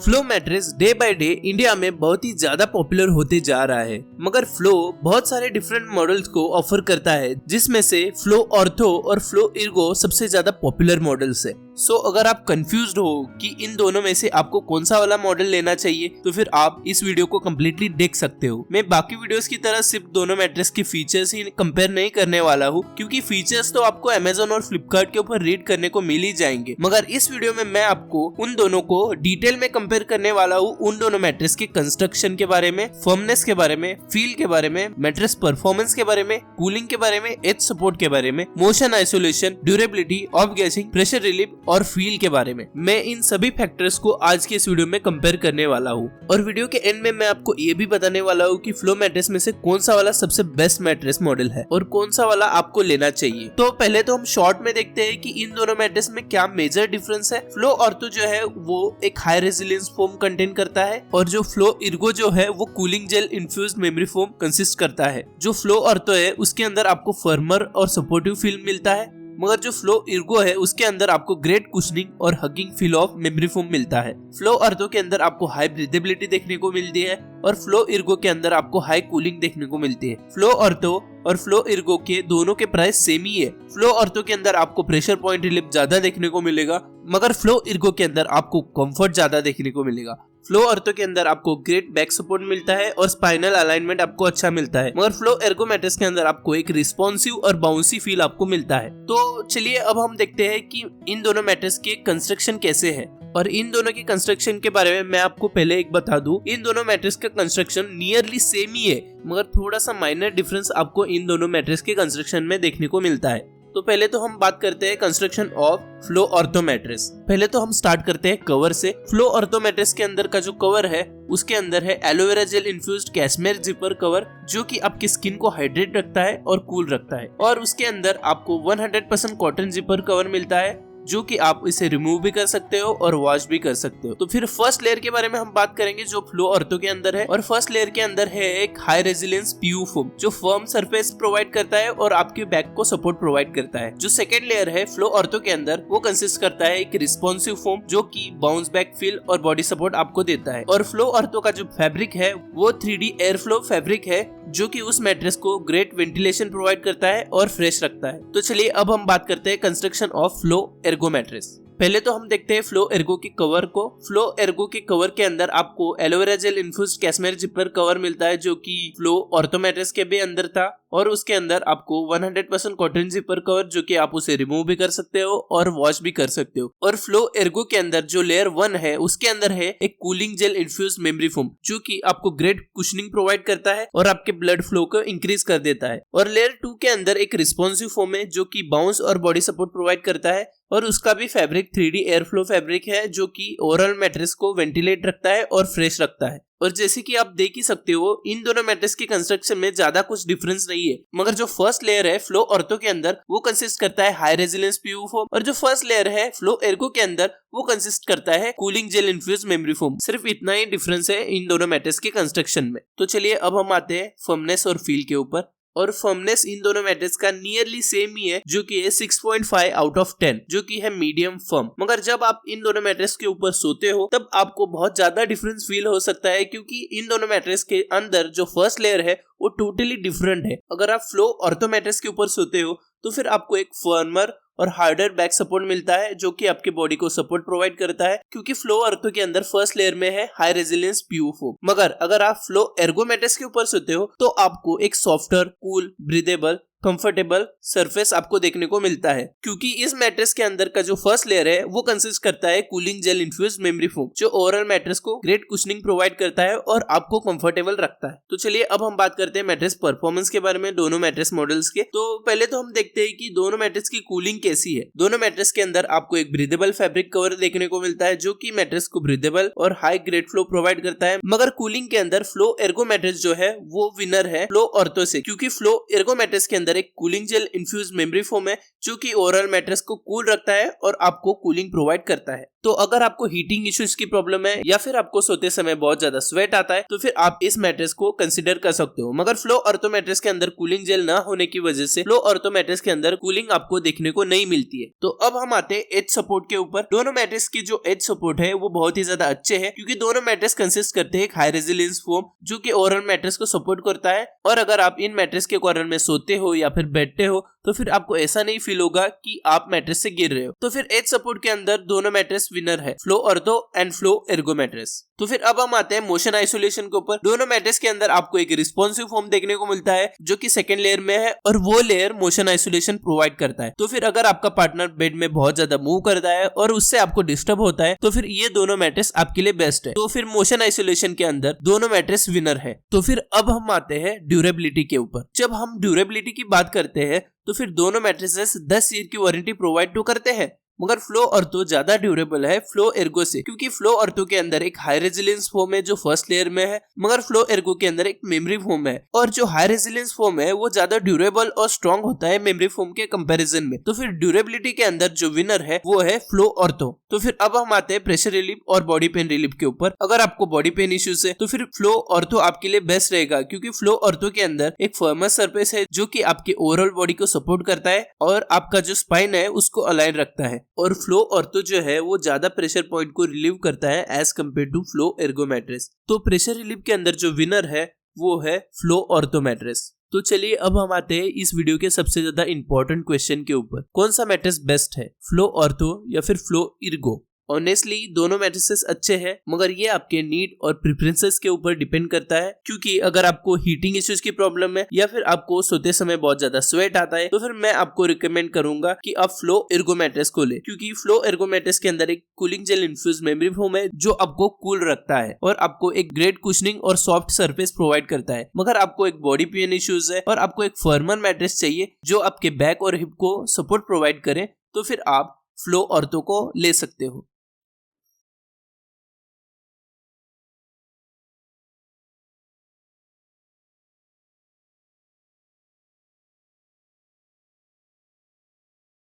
Flow mattress day by day India में बहुत ही ज्यादा पॉपुलर होते जा रहा है, मगर फ्लो बहुत सारे डिफरेंट मॉडल्स को ऑफर करता है, जिसमें से फ्लो ऑर्थो और फ्लो इर्गो सबसे ज्यादा पॉपुलर मॉडल्स है। सो अगर आप कंफ्यूज्ड हो कि इन दोनों में से आपको कौन सा वाला मॉडल लेना चाहिए, तो फिर आप इस वीडियो को कम्प्लीटली देख सकते हो। मैं बाकी वीडियोस की तरह सिर्फ दोनों मैट्रेस के फीचर्स ही कंपेयर नहीं करने वाला हूँ, क्योंकि फीचर्स तो आपको अमेजोन और फ्लिपकार्ट के ऊपर रीड करने को मिल ही जाएंगे, मगर इस वीडियो में मैं आपको उन दोनों को डिटेल में कंपेयर करने वाला हूँ। उन दोनों मैट्रेस के कंस्ट्रक्शन के बारे में, फर्मनेस के बारे में, फील के बारे में, मैट्रेस परफॉर्मेंस के बारे में, कूलिंग के बारे में, एज सपोर्ट के बारे में, motion isolation, durability, of guessing, pressure relief और फील के बारे में। मैं इन सभी फैक्टर्स को आज के इस वीडियो में कंपेयर करने वाला हूँ, और वीडियो के एंड में मैं आपको ये भी बताने वाला हूँ कि फ्लो मैट्रेस में से कौन सा वाला सबसे बेस्ट मैट्रेस मॉडल है और कौन सा वाला आपको लेना चाहिए। तो पहले तो हम शॉर्ट में देखते हैं कि इन दोनों मैट्रेस में क्या मेजर डिफरेंस है। फ्लो ऑर्थो जो है वो एक हाई रेजिलियंस फोम कंटेन करता है, और जो फ्लो इर्गो जो है वो cooling gel infused memory foam consist करता है। जो फ्लो ऑर्थो है उसके अंदर आपको फर्मर और सपोर्टिव फील मिलता है, मगर जो फ्लो इर्गो है उसके अंदर आपको ग्रेट कुशनिंग और hugging feel of memory foam मिलता है। फ्लो ऑर्थो के अंदर आपको हाई ब्रीदेबिलिटी देखने को मिलती है, और फ्लो इर्गो के अंदर आपको हाई कूलिंग देखने को मिलती है। फ्लो ऑर्थो और फ्लो इर्गो के दोनों के प्राइस सेम ही है। फ्लो ऑर्थो के अंदर आपको प्रेशर पॉइंट रिलीफ ज्यादा देखने को मिलेगा, मगर फ्लो इर्गो के अंदर आपको कंफर्ट ज्यादा देखने को मिलेगा। फ्लो ऑर्थो के अंदर आपको ग्रेट बैक सपोर्ट मिलता है और स्पाइनल अलाइनमेंट आपको अच्छा मिलता है, मगर फ्लो इर्गो मैट्रेस के अंदर आपको एक रिस्पॉन्सिव और बाउंसी फील आपको मिलता है। तो चलिए अब हम देखते हैं कि इन दोनों मैट्रेस के कंस्ट्रक्शन कैसे है। और इन दोनों के कंस्ट्रक्शन के बारे में मैं आपको पहले एक बता दूं, इन दोनों मैट्रेस का कंस्ट्रक्शन नियरली सेम ही है, मगर थोड़ा सा माइनर डिफरेंस आपको इन दोनों मैट्रेस के कंस्ट्रक्शन में देखने को मिलता है। तो पहले तो हम बात करते हैं construction of flow ortho mattress. पहले तो हम स्टार्ट करते हैं कवर से। फ्लो ऑर्थो मैट्रेस के अंदर का जो कवर है उसके अंदर है aloe vera gel infused cashmere zipper cover, जो कि आपकी स्किन को हाइड्रेट रखता है और कूल रखता है। और उसके अंदर आपको 100% कॉटन जिपर कवर मिलता है, जो कि आप इसे रिमूव भी कर सकते हो और वॉश भी कर सकते हो। तो फिर फर्स्ट लेयर के बारे में हम बात करेंगे जो फ्लो ऑर्थो के अंदर है, और फर्स्ट लेयर के अंदर है एक हाई रेजिलियंस पीयू फोम जो फर्म सरफेस प्रोवाइड करता है और आपके बैक को सपोर्ट प्रोवाइड करता है। जो सेकंड लेयर है फ्लो ऑर्थो के अंदर वो कंसिस्ट करता है एक रिस्पॉन्सिव फोम जो कि बाउंस बैक फील और बॉडी सपोर्ट आपको देता है। और फ्लो ऑर्थो का जो फैब्रिक है वो 3D एयर फ्लो फैब्रिक है, जो कि उस मैट्रेस को ग्रेट वेंटिलेशन प्रोवाइड करता है और फ्रेश रखता है। तो चलिए अब हम बात करते हैं construction of Flo Ergo mattress. पहले तो हम देखते हैं फ्लो एर्गो के कवर को। फ्लो एर्गो के कवर के अंदर आपको aloe vera gel infused cashmere zipper cover मिलता है, जो कि फ्लो ऑर्थो मैट्रेस के भी अंदर था, और उसके अंदर आपको 100% कॉटन जिपर कवर, जो कि आप उसे रिमूव भी कर सकते हो और वॉश भी कर सकते हो। और फ्लो एर्गो के अंदर जो लेयर 1 है उसके अंदर है एक cooling jail infused memory foam, जो कि आपको ग्रेट कुशनिंग प्रोवाइड करता है और आपके ब्लड फ्लो को इंक्रीज कर देता है। और लेयर 2 के अंदर एक रिस्पॉन्सिव फोम है जो कि बाउंस और बॉडी सपोर्ट प्रोवाइड करता है, और उसका भी fabric 3D air flow fabric है, जो कि ओवरऑल मैट्रेस को वेंटिलेट रखता है और फ्रेश रखता है। और जैसे कि आप देख ही सकते हो इन दोनों मैट्रेस के कंस्ट्रक्शन में ज्यादा कुछ डिफरेंस नहीं है, मगर जो फर्स्ट लेयर है फ्लो ऑर्थो के अंदर वो कंसिस्ट करता है हाई रेजिलियंस पीयू फोम, और जो फर्स्ट लेयर है फ्लो एर्गो के अंदर वो कंसिस्ट करता है cooling gel infused memory foam. सिर्फ इतना ही डिफरेंस है इन दोनों मैट्रेस के कंस्ट्रक्शन में। तो चलिए अब हम आते हैं फर्मनेस और फील के ऊपर। और फर्मनेस इन दोनों मैट्रेस का नियरली सेम ही है, जो कि है 6.5 आउट ऑफ 10, जो कि है मीडियम फर्म। मगर जब आप इन दोनों मैट्रेस के ऊपर सोते हो तब आपको बहुत ज्यादा डिफरेंस फील हो सकता है, क्योंकि इन दोनों मैट्रेस के अंदर जो फर्स्ट लेयर है वो टोटली डिफरेंट है। अगर आप फ्लो ऑर्थो मैट्रेस के ऊपर सोते हो तो फिर आपको एक फर्मर और हार्डर बैक सपोर्ट मिलता है, जो कि आपके बॉडी को सपोर्ट प्रोवाइड करता है, क्योंकि फ्लो ऑर्थो के अंदर फर्स्ट लेयर में है हाई रेजिलियंस पीयू फोम। मगर अगर आप फ्लो एर्गो मैट्रेस के ऊपर सोते हो तो आपको एक softer, cool, breathable, comfortable surface आपको देखने को मिलता है, क्योंकि इस मैट्रेस के अंदर का जो फर्स्ट लेयर है वो कंसिस्ट करता है cooling gel infused memory foam, जो ओवरऑल मैट्रेस को ग्रेट कुशनिंग प्रोवाइड करता है और आपको कंफर्टेबल रखता है। तो चलिए अब हम बात करते हैं मैट्रेस परफॉर्मेंस के बारे में दोनों मैट्रेस मॉडल्स के। तो पहले तो हम देखते हैं कि दोनों मैट्रेस की कूलिंग कैसी है। दोनों मैट्रेस के अंदर आपको एक ब्रीदेबल फैब्रिक कवर देखने को मिलता है, जो कि मैट्रेस को ब्रीदेबल और हाई ग्रेड फ्लो प्रोवाइड करता है। मगर कूलिंग के अंदर फ्लो एर्गो मैट्रेस जो है वो विनर है फ्लो ऑर्थो से, क्योंकि फ्लो एर्गो मैट्रेस के अंदर एक cooling jail infused memory foam है, जो कि ओवरऑल मैट्रेस को कूल रखता है और आपको कूलिंग प्रोवाइड करता है। तो अगर आपको हीटिंग इश्यूज की प्रॉब्लम है या फिर आपको सोते समय बहुत ज्यादा स्वेट आता है तो फिर आप इस मैट्रेस को कंसिडर कर सकते हो। मगर फ्लो ऑर्थो मैट्रेस के अंदर कूलिंग जेल ना होने की वजह से फ्लो ऑर्थो मैट्रेस के अंदर कूलिंग आपको देखने को नहीं मिलती है। तो अब हम आते हैं एज सपोर्ट के ऊपर। दोनों मैट्रेस की जो एज सपोर्ट है वो बहुत ही ज्यादा अच्छे है, क्योंकि दोनों मैट्रेस कंसिस्ट करते हैं एक हाई रेजिलियंस फोम जो कि ओवरऑल मैट्रेस को सपोर्ट करता है। और अगर आप इन मैट्रेस के कॉर्नर में सोते हो या फिर बैठते हो तो फिर आपको ऐसा नहीं फील होगा कि आप मैट्रेस से गिर रहे हो। तो फिर एज सपोर्ट के अंदर दोनों मैट्रेस विनर है, flow ortho and flow Ergo mattress. तो फिर अब हम आते हैं मोशन आइसोलेशन के ऊपर। दोनों मैट्रेस के अंदर आपको एक रिस्पॉन्सिव फोम देखने को मिलता है जो कि सेकंड लेयर में है और वो लेयर मोशन आइसोलेशन प्रोवाइड करता है। तो फिर अगर आपका पार्टनर बेड में बहुत ज्यादा मूव करता है और उससे आपको डिस्टर्ब होता है तो फिर ये दोनों मैट्रेस आपके लिए बेस्ट है। तो फिर मोशन आइसोलेशन के अंदर दोनों मैट्रेस विनर है। तो फिर अब हम आते हैं ड्यूरेबिलिटी के ऊपर। जब हम ड्यूरेबिलिटी की बात करते हैं तो फिर दोनों मैट्रेसेस 10 ईयर की वारंटी प्रोवाइड तो करते हैं, मगर फ्लो ऑर्थो ज्यादा ड्यूरेबल है फ्लो एर्गो से, क्योंकि फ्लो ऑर्थो के अंदर एक हाई रेजिलियंस फोम है जो फर्स्ट लेयर में है, मगर फ्लो एर्गो के अंदर एक मेमोरी फोम है। और जो हाई रेजिलियंस फोम है वो ज्यादा ड्यूरेबल और स्ट्रॉन्ग होता है मेमोरी फोम के कंपैरिजन में। तो फिर ड्यूरेबिलिटी के अंदर जो विनर है वो है फ्लो ऑर्थो। तो फिर अब हम आते हैं प्रेशर रिलीफ और बॉडी पेन रिलीफ के ऊपर। अगर आपको बॉडी पेन इश्यूज है तो फिर फ्लो ऑर्थो आपके लिए बेस्ट रहेगा, क्योंकि फ्लो ऑर्थो के अंदर एक फर्मस सरफेस है जो कि आपके ओवरऑल बॉडी को सपोर्ट करता है और आपका जो स्पाइन है उसको अलाइन रखता है। और फ्लो ऑर्थो जो है वो ज्यादा प्रेशर पॉइंट को रिलीव करता है as compare to Flo Ergo mattress. तो प्रेशर रिलीफ के अंदर जो विनर है वो है फ्लो ऑर्थो मैट्रेस। तो चलिए अब हम आते हैं इस वीडियो के सबसे ज्यादा इंपॉर्टेंट क्वेश्चन के ऊपर, कौन सा मैट्रेस बेस्ट है, फ्लो ऑर्थो या फिर फ्लो एर्गो। ऑनेस्टली दोनों मैट्रेसेस अच्छे हैं, मगर ये आपके नीड और प्रेफरेंसेस के ऊपर डिपेंड करता है। क्योंकि अगर आपको हीटिंग इश्यूज की प्रॉब्लम है या फिर आपको सोते समय बहुत ज्यादा स्वेट आता है तो फिर मैं आपको रिकमेंड करूंगा कि आप फ्लो एर्गो मैट्रेस को ले, क्योंकि फ्लो एर्गो मैट्रेस के अंदर एक cooling gel infuse memory foam है जो आपको कूल रखता है और आपको एक ग्रेट कुशनिंग और सॉफ्ट सरफेस प्रोवाइड करता है। मगर आपको एक बॉडी पेन इश्यूज है और आपको एक फर्मर मैट्रेस चाहिए जो आपके बैक और हिप को सपोर्ट प्रोवाइड करे तो फिर आप फ्लो ऑर्थो को ले सकते हो।